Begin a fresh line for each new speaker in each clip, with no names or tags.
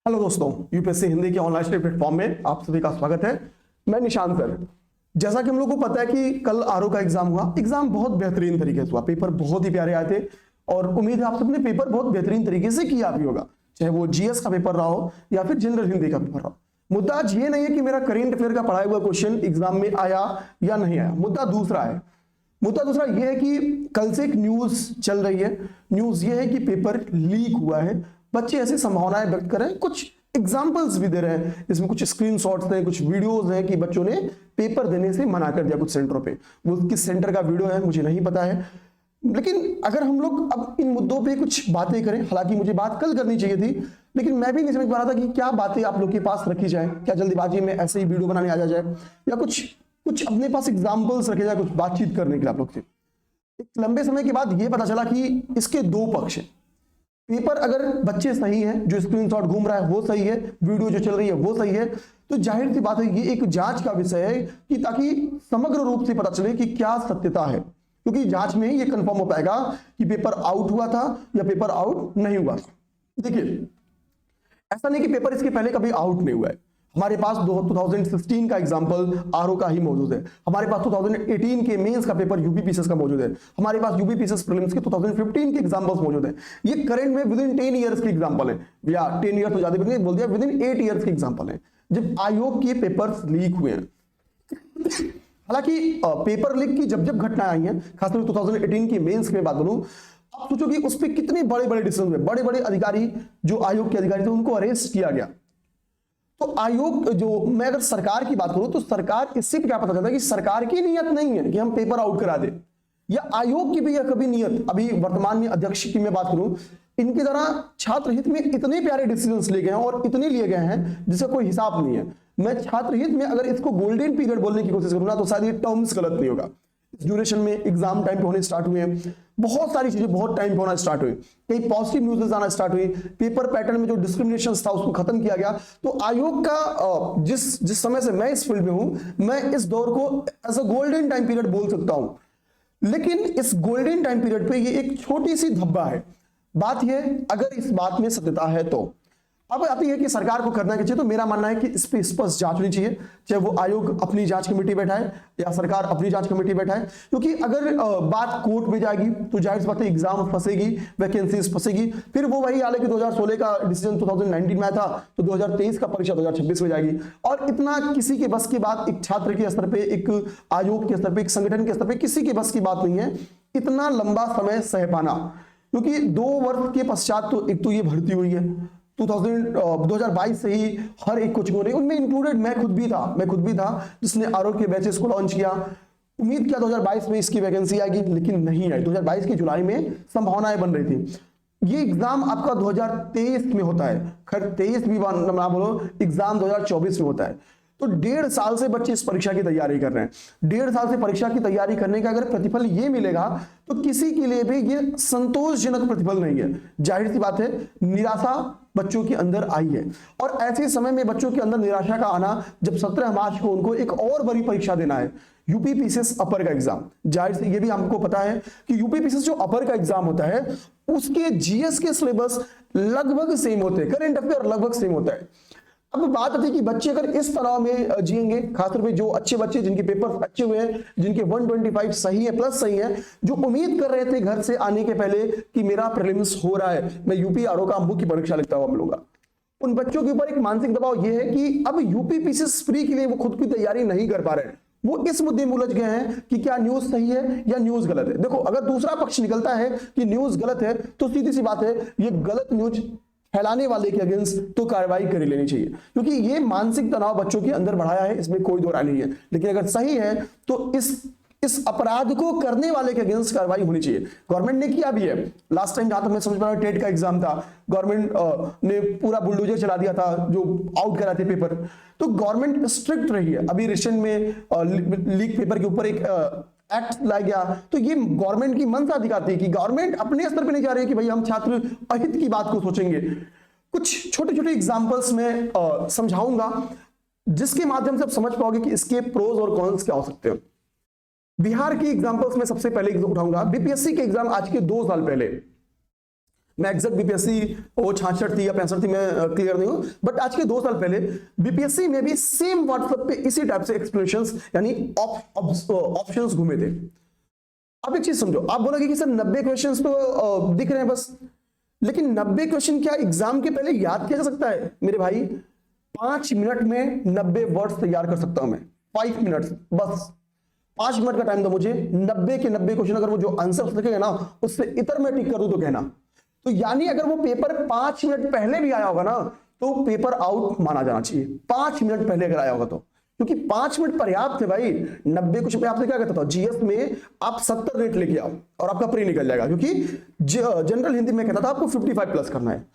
Hello दोस्तों, UPSC Hindi के online platform में आप सभी का स्वागत है। मैं निशांत सर। जैसा कि हम लोग को पता है कि कल आरओ का एग्जाम हुआ। एग्जाम बहुत बेहतरीन तरीके से हुआ, पेपर बहुत ही प्यारे आए थे और उम्मीद है आप सबने पेपर बहुत बेहतरीन तरीके से किया भी होगा, चाहे वो जीएस का पेपर रहा हो या फिर जनरल हिंदी का पेपर रहा हो। मुद्दा आज ये नहीं है कि मेरा करेंट अफेयर का पढ़ाया हुआ क्वेश्चन एग्जाम में आया या नहीं आया। मुद्दा दूसरा है। मुद्दा दूसरा यह है कि कल से एक न्यूज चल रही है। न्यूज ये है कि पेपर लीक हुआ है। बच्चे ऐसी संभावनाएं व्यक्त कर रहे हैं, कुछ एग्जांपल्स भी दे रहे हैं। इसमें कुछ स्क्रीनशॉट्स हैं, कुछ वीडियोस हैं कि बच्चों ने पेपर देने से मना कर दिया कुछ सेंटरों पे। वो किस सेंटर का वीडियो है मुझे नहीं पता है, लेकिन अगर हम लोग अब इन मुद्दों पे कुछ बातें करें, हालांकि मुझे बात कल करनी चाहिए थी, लेकिन मैं भी नहीं समझ पा रहा था कि क्या बातें आप लोग के पास रखी जाए। क्या जल्दीबाजी में ऐसे ही वीडियो बनाने आ जाए या कुछ अपने पास एग्जाम्पल्स रखे जाए, कुछ बातचीत करने के लिए आप लोग से। एक लंबे समय के बाद यह पता चला कि इसके दो पक्ष हैं। पेपर अगर बच्चे सही हैं, जो स्क्रीनशॉट घूम रहा है वो सही है, वीडियो जो चल रही है वो सही है, तो जाहिर सी बात है ये एक जांच का विषय है कि ताकि समग्र रूप से पता चले कि क्या सत्यता है, क्योंकि जांच में ही ये कंफर्म हो पाएगा कि पेपर आउट हुआ था या पेपर आउट नहीं हुआ था। देखिए, ऐसा नहीं कि पेपर इसके पहले कभी आउट नहीं हुआ है। हमारे पास 2016 का एग्जांपल आरओ का ही मौजूद है। हमारे पास 2018 के मेंस का पेपर यूपी पीसीएस का मौजूद है। हमारे पास यूपी पीसीएस प्रीलिम्स के 2015 के एग्जांपल्स मौजूद हैं। ये करंट में विद इन 10 इयर्स के एग्जांपल है, या 10 इयर्स तो ज्यादा भी नहीं बोल दिया, विद इन 8 इयर्स के एग्जांपल है जब आयोग के पेपर्स लीक हुए हैं। हालांकि पेपर लीक की जब जब घटनाएं आई हैं, खासकर 2018 की मेंस की बात करूं, आप सोचो कि उस पर कितने बड़े बड़े डिसीजन हुए। बड़े बड़े अधिकारी, जो आयोग के अधिकारी थे, उनको अरेस्ट किया गया। तो आयोग, जो मैं अगर सरकार की बात करूं तो सरकार, इससे क्या पता चलता है कि सरकार की नीयत नहीं है कि हम पेपर आउट करा दें, या आयोग की भी यह कभी नीयत। अभी वर्तमान में अध्यक्ष की मैं बात करूं, इनके द्वारा छात्र हित में इतने प्यारे डिसीजंस लिए गए हैं और इतने लिए गए हैं जिसका कोई हिसाब नहीं है। मैं छात्र हित में अगर इसको गोल्डन पीरियड बोलने की कोशिश करूंगा तो शायद ये टर्म्स गलत नहीं होगा। इस ड्यूरेशन में एग्जाम टाइम पे होने स्टार्ट हुए हैं, बहुत सारी चीजें बहुत टाइम पे होना स्टार्ट हुई, कई पॉजिटिव न्यूज़ आना स्टार्ट हुई, पेपर पैटर्न में जो डिस्क्रिमिनेशन था उसको खत्म किया गया। तो आयोग का जिस समय से मैं इस फील्ड में हूं, मैं इस दौर को as a golden time period बोल सकता हूं। लेकिन इस गोल्डन टाइम पीरियड पे ये एक छोटी सी धब्बा है। बात यह, अगर इस बात में सत्यता है तो अब आती है कि सरकार को करना चाहिए। तो मेरा मानना है कि इस पे स्पष्ट जांच होनी चाहिए, चाहे वो आयोग अपनी जांच कमेटी बैठाए या सरकार अपनी जांच कमेटी बैठाए। क्योंकि अगर बात कोर्ट में जाएगी तो जाहिर सी बात है एग्जाम फंसेगी, वैकेंसीज फंसेगी, फिर वो वही हाल है कि 2016 का डिसीजन 2019 में आया था तो 2023 का परीक्षा 2026 में जाएगी। और इतना किसी के बस की बात, एक छात्र के स्तर पे, एक आयोग के स्तर पे, एक संगठन के स्तर पे किसी के बस की बात नहीं है इतना लंबा समय सह पाना। क्योंकि 2 वर्ष के पश्चात तो एक तो ये भर्ती हुई है 2022 से ही हर एक कोचिंग हो रही है, उनमें इंक्लूडेड मैं खुद भी था जिसने आरओ के बैचेस को लॉन्च किया। उम्मीद किया 2022 में इसकी वैकेंसी आएगी, लेकिन नहीं आई। 2022 की जुलाई में संभावनाएं बन रही थी। ये एग्जाम आपका 2023 में होता है, खैर 23 भी ना बोलो, एग्जाम 2024 में होता है। तो 1.5 साल से बच्चे इस परीक्षा की तैयारी कर रहे हैं। 1.5 साल से परीक्षा की तैयारी करने का अगर प्रतिफल ये मिलेगा तो किसी के लिए भी ये संतोषजनक प्रतिफल नहीं है। जाहिर सी बात है निराशा बच्चों के अंदर आई है, और ऐसे समय में बच्चों के अंदर निराशा का आना, जब 17 मार्च को उनको एक और बड़ी परीक्षा देना है, यूपी पीसीएस अपर का एग्जाम। जाहिर से ये भी हमको पता है कि यूपी पीसीएस जो अपर का एग्जाम होता है उसके जीएस के सिलेबस लगभग सेम होते हैं, करंट अफेयर लगभग सेम होता है। अब बात आती है कि बच्चे अगर इस तनाव में जिएंगे, खासतौर पे जो अच्छे बच्चे जिनके पेपर अच्छे हुए हैं, जिनके 125 सही है प्लस सही है, जो उम्मीद कर रहे थे घर से आने के पहले कि मेरा प्रीलिम्स हो रहा है, मैं यूपी आरओ का मुख्य परीक्षा लिखता हुआ मिलूंगा, उन बच्चों के ऊपर एक मानसिक दबाव यह है कि अब यूपी पीसीएस प्री के लिए वो खुद की तैयारी नहीं कर पा रहे। वो इस मुद्दे में उलझ गए हैं कि क्या न्यूज सही है या न्यूज गलत है। देखो, अगर दूसरा पक्ष निकलता है कि न्यूज गलत है तो सीधी सी बात है ये गलत न्यूज फैलाने वाले के अगेंस्ट तो कार्रवाई कर लेनी चाहिए, क्योंकि ये मानसिक तनाव बच्चों के अंदर बढ़ाया है, इसमें कोई दो राय नहीं है। लेकिन अगर सही है तो इस अपराध को करने वाले के अगेंस्ट कार्रवाई होनी चाहिए। गवर्नमेंट ने किया भी है। लास्ट टाइम जहां तक मैं समझ पा रहा हूं टेट का एग्जाम था, गवर्नमेंट ने पूरा बुलडोजर चला दिया था जो आउट करा थे पेपर। तो गवर्नमेंट स्ट्रिक्ट रही है। अभी रिसेंट में लीक पेपर के ऊपर एक एक्ट लाया गया, तो ये गवर्नमेंट की मंशा दिखाती है कि गवर्नमेंट अपने स्तर पे नहीं जा रही है कि भाई हम छात्र अहित की बात को सोचेंगे। कुछ छोटे छोटे एग्जांपल्स में समझाऊंगा जिसके माध्यम से आप समझ पाओगे कि इसके प्रोज और कॉन्स क्या हो सकते हैं। बिहार की एग्जांपल्स में सबसे पहले उठाऊंगा बीपीएससी के एग्जाम आज के 2 साल पहले। मैं एग्जैक्ट बीपीएससी वो 66 थी या 65 थी, मैं क्लियर नहीं हूं, बट आज के 2 साल पहले बीपीएससी में भी सेम व्हाट्सएप पे इसी टाइप से एक्सप्लेनेशंस यानी ऑप्शंस घूमे थे। अब एक चीज समझो, आप बोलोगे कि सर 90 क्वेश्चंस तो दिख रहे हैं बस, लेकिन 90 क्वेश्चन क्या एग्जाम के पहले याद किया जा सकता है? मेरे भाई 5 मिनट में 90 वर्ड्स तैयार कर सकता हूं मैं, 5 मिनट्स बस, 5 मिनट का टाइम दो मुझे, 90 के 90 क्वेश्चन अगर वो जो आंसर लिखेगा ना उससे इतर मैं टिक कर दूं तो कहना। तो यानी अगर वो पेपर 5 मिनट पहले भी आया होगा ना तो पेपर आउट माना जाना चाहिए, 5 मिनट पहले अगर आया होगा तो, क्योंकि 5 मिनट पर्याप्त है भाई। 90 क्वेश्चन में आपसे क्या कहता था, जीएस में आप 70 रेट लेके आओ और आपका प्री निकल जाएगा, क्योंकि जनरल हिंदी में कहता था आपको 55 प्लस करना है।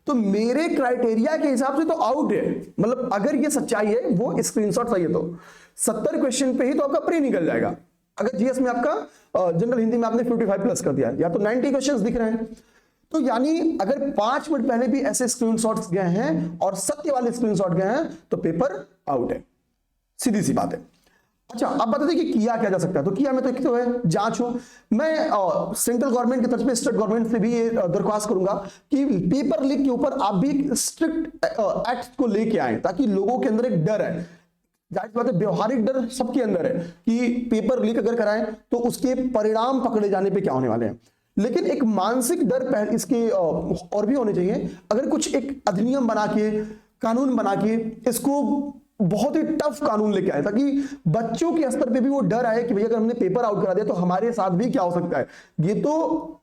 तो मेरे क्राइटेरिया के हिसाब से तो आउट है, मतलब अगर ये सच्चाई है, वो स्क्रीनशॉट सही है तो 70 क्वेश्चन पे ही तो आपका प्री निकल जाएगा। अगर जीएस में आपका जनरल हिंदी में आपने 55 प्लस कर दिया, या तो 90 क्वेश्चंस दिख रहे हैं, तो यानी अगर 5 मिनट पहले भी ऐसे स्क्रीनशॉट्स गए हैं और सत्य वाले स्क्रीनशॉट गए हैं तो पेपर आउट है, सीधी सी बात है। अच्छा, अब बता दें कि किया क्या जा सकता है। तो किया में तो है जांच हो, मैं सेंट्रल गवर्नमेंट के तर्ज पे स्टेट गवर्नमेंट से भी ये दरख्वास्त करूंगा कि पेपर लीक के ऊपर आप भी स्ट्रिक्ट एक्ट को लेके आए, ताकि लोगों के अंदर एक डर है, जाहिर बात है व्यवहारिक डर सबके अंदर है कि पेपर लीक अगर कराएं तो उसके परिणाम पकड़े जाने पे क्या होने वाले हैं, लेकिन एक मानसिक डर पहले इसके और भी होने चाहिए। अगर कुछ एक अधिनियम बना के, कानून बना के इसको बहुत ही टफ कानून लेके आए, ताकि बच्चों के स्तर पे भी वो डर आए कि भैया अगर हमने पेपर आउट करा दिया तो हमारे साथ भी क्या हो सकता है। ये तो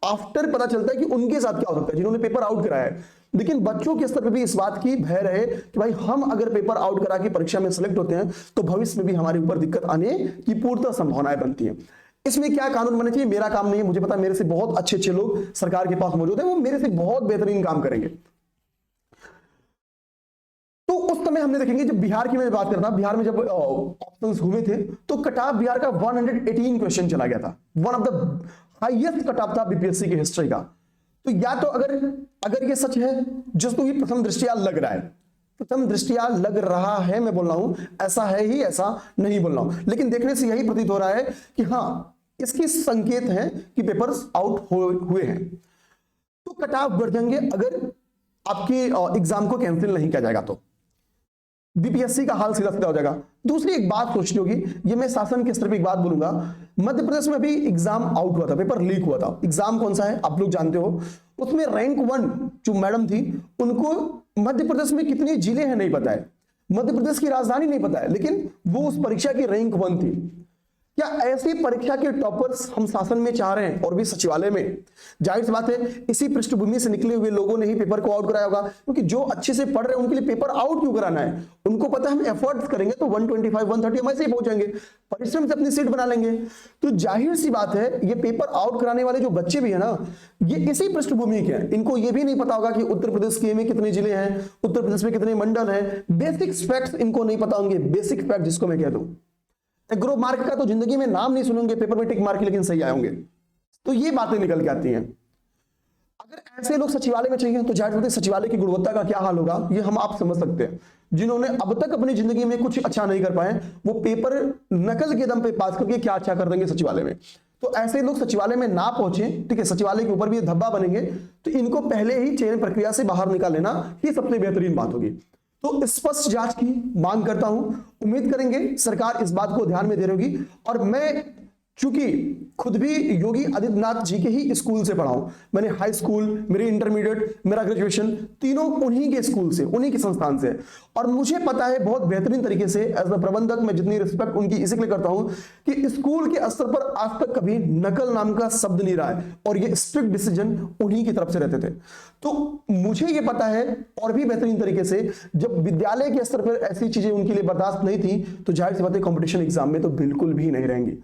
आफ्टर पता चलता है कि उनके साथ क्या हो सकता है जिन्होंने पेपर आउट कराया है, लेकिन बच्चों के स्तर पे भी इस बात की भय रहे कि भाई हम अगर पेपर आउट करा के परीक्षा में सिलेक्ट होते हैं तो भविष्य में भी हमारे ऊपर दिक्कत आने की पूर्णतः संभावनाएं बनती है। इसमें क्या कानून बने चाहिए, मेरा काम नहीं है, मुझे पता है मेरे से बहुत अच्छे अच्छे लोग सरकार के पास मौजूद हैं, वो मेरे से बहुत बेहतरीन काम करेंगे। तो उस समय हमने देखेंगे, जब बिहार की मैं बात करता, बिहार में जब ऑप्शंस घूमे थे तो कट ऑफ बिहार का 118 क्वेश्चन चला गया था, one of the highest cut off था बीपीएससी की हिस्ट्री का। तो या तो अगर ये सच है जिसको भी प्रथम दृष्टिया लग रहा है, प्रथम दृष्टिया लग रहा है, मैं बोल रहा हूं ऐसा है ही, ऐसा नहीं बोल रहा हूं, लेकिन देखने से यही प्रतीत हो रहा है कि हाँ इसके संकेत हैं कि पेपर्स आउट हुए हैं। तो कट ऑफ बढ़ जाएंगे अगर आपके एग्जाम को कैंसिल नहीं किया जाएगा तो बीपीएससी का हाल सीधा सीधा हो जाएगा। दूसरी एक बात सोचनी होगी, ये मैं शासन के स्तर पर एक बात बोलूंगा, मध्य प्रदेश में भी एग्जाम आउट हुआ था, पेपर लीक हुआ था। एग्जाम कौन सा है आप लोग जानते हो, उसमें रैंक 1 जो मैडम थी उनको मध्य प्रदेश में कितने जिले हैं नहीं पता है, मध्य प्रदेश की राजधानी नहीं पता है, लेकिन वो उस परीक्षा की रैंक 1 थी। क्या ऐसी परीक्षा के टॉपर्स हम शासन में चाह रहे हैं और भी सचिवालय में? जाहिर सी बात है इसी पृष्ठभूमि से निकले हुए लोगों ने ही पेपर को आउट कराया होगा, क्योंकि जो अच्छे से पढ़ रहे हैं उनके लिए पेपर आउट क्यों कराना है, उनको पता है हम एफर्ट्स करेंगे तो 125 130 हम ऐसे ही पहुंचेंगे, परिश्रम से अपनी सीट बना लेंगे। तो जाहिर सी बात है ये पेपर आउट कराने वाले जो बच्चे भी है ना, ये इसी पृष्ठभूमि के हैं। इनको ये भी नहीं पता होगा कि उत्तर प्रदेश के में कितने जिले हैं, उत्तर प्रदेश में कितने मंडल हैं, बेसिक फैक्ट्स इनको नहीं पता होंगे। बेसिक फैक्ट जिसको मैं कह दूं, एग्रो मार्क का तो जिंदगी में नाम नहीं सुनेंगे, पेपर में टिक मार्क लेकिन सही आए होंगे। तो ये बातें निकल के आती हैं। अगर ऐसे लोग सचिवालय में चाहिए तो जाहिर बात है सचिवालय की गुणवत्ता का क्या हाल होगा ये हम आप समझ सकते हैं। जिन्होंने अब तक अपनी जिंदगी में कुछ अच्छा नहीं कर पाए वो पेपर नकल के दम पे पास करके क्या अच्छा कर देंगे सचिवालय में। तो ऐसे लोग सचिवालय में ना पहुंचे, ठीक है, सचिवालय के ऊपर भी धब्बा बनेंगे, तो इनको पहले ही चयन प्रक्रिया से बाहर निकाल लेना ही सबसे बेहतरीन बात होगी। तो स्पष्ट जांच की मांग करता हूं, उम्मीद करेंगे सरकार इस बात को ध्यान में दे रही होगी। और मैं चूंकि खुद भी योगी आदित्यनाथ जी के ही स्कूल से पढ़ा हूं, मैंने हाई स्कूल, मेरी इंटरमीडिएट, मेरा ग्रेजुएशन तीनों उन्हीं के स्कूल से, उन्हीं के संस्थान से, और मुझे पता है बहुत बेहतरीन तरीके से एज अ प्रबंधक मैं जितनी रिस्पेक्ट उनकी इसलिए करता हूं कि स्कूल के स्तर पर आज तक कभी नकल नाम का शब्द नहीं रहा है और ये स्ट्रिक्ट डिसीजन उन्हीं की तरफ से रहते थे। तो मुझे ये पता है और भी बेहतरीन तरीके से जब विद्यालय के स्तर पर ऐसी चीजें उनके लिए बर्दाश्त नहीं थी तो जाहिर सी बात है कॉम्पिटिशन एग्जाम में तो बिल्कुल भी नहीं रहेंगी।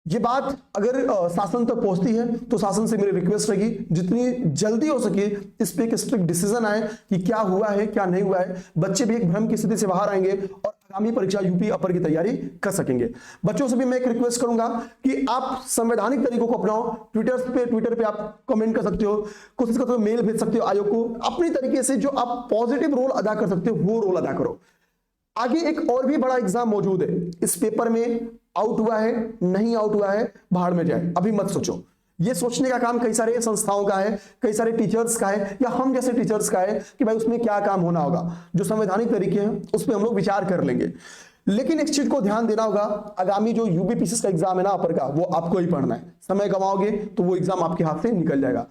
ये बात अगर शासन तक पहुंचती है तो शासन से मेरी रिक्वेस्ट रहेगी जितनी जल्दी हो सके इस पे एक स्ट्रिक्ट डिसीजन आए कि क्या हुआ है क्या नहीं हुआ है, बच्चे भी एक भ्रम की स्थिति से बाहर आएंगे और आगामी परीक्षा यूपी अपर की तैयारी कर सकेंगे। बच्चों से भी मैं एक रिक्वेस्ट करूंगा कि आप संवैधानिक तरीकों को अपनाओ, ट्विटर पे आप कमेंट कर सकते हो, कोशिश करते हो मेल भेज सकते हो आयोग को, अपनी तरीके से जो आप पॉजिटिव रोल अदा कर सकते हो वो रोल अदा करो। आगे एक और भी बड़ा एग्जाम मौजूद है, इस पेपर में आउट हुआ है नहीं आउट हुआ है भाड़ में जाए, अभी मत सोचो। ये सोचने का काम कई सारे संस्थाओं का है, कई सारे टीचर्स का है, या हम जैसे टीचर्स का है कि भाई उसमें क्या काम होना होगा। जो संवैधानिक तरीके हैं उस पर हम लोग विचार कर लेंगे। लेकिन एक चीज को ध्यान देना होगा, आगामी जो यूपीपीसी का एग्जाम है ना अपर का, वो आपको ही पढ़ना है। समय गवाओगे तो वो एग्जाम आपके हाथ से निकल जाएगा।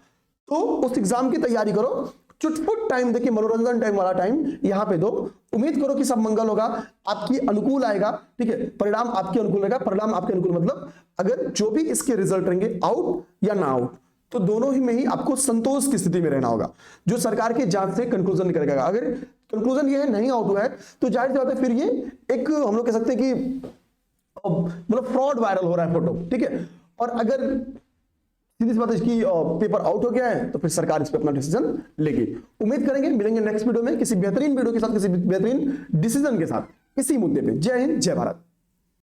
तो उस एग्जाम की तैयारी करो, चुटपुट टाइम देखिए, मनोरंजन टाइम वाला टाइम यहां पे दो। उम्मीद करो कि सब मंगल होगा, आपकी अनुकूल आएगा, ठीक है, परिणाम आपके अनुकूल रहेगा। परिणाम आपके अनुकूल मतलब अगर जो भी इसके रिजल्ट रहेंगे आउट या ना आउट, तो दोनों ही में ही आपको संतोष की स्थिति में रहना होगा, जो सरकार की जांच से कंक्लूजन निकलेगा। अगर कंक्लूजन ये है नहीं आउट हुआ है तो जाहिर सी बात है फिर ये एक हम लोग कह सकते हैं कि मतलब फ्रॉड वायरल हो रहा है फोटो, ठीक है। और अगर सीधी सी बात इसकी पेपर आउट हो गया है तो फिर सरकार इस पर अपना डिसीजन लेगी। उम्मीद करेंगे मिलेंगे नेक्स्ट वीडियो में किसी बेहतरीन वीडियो के साथ, किसी बेहतरीन डिसीजन के साथ, इसी मुद्दे पे। जय हिंद, जय भारत।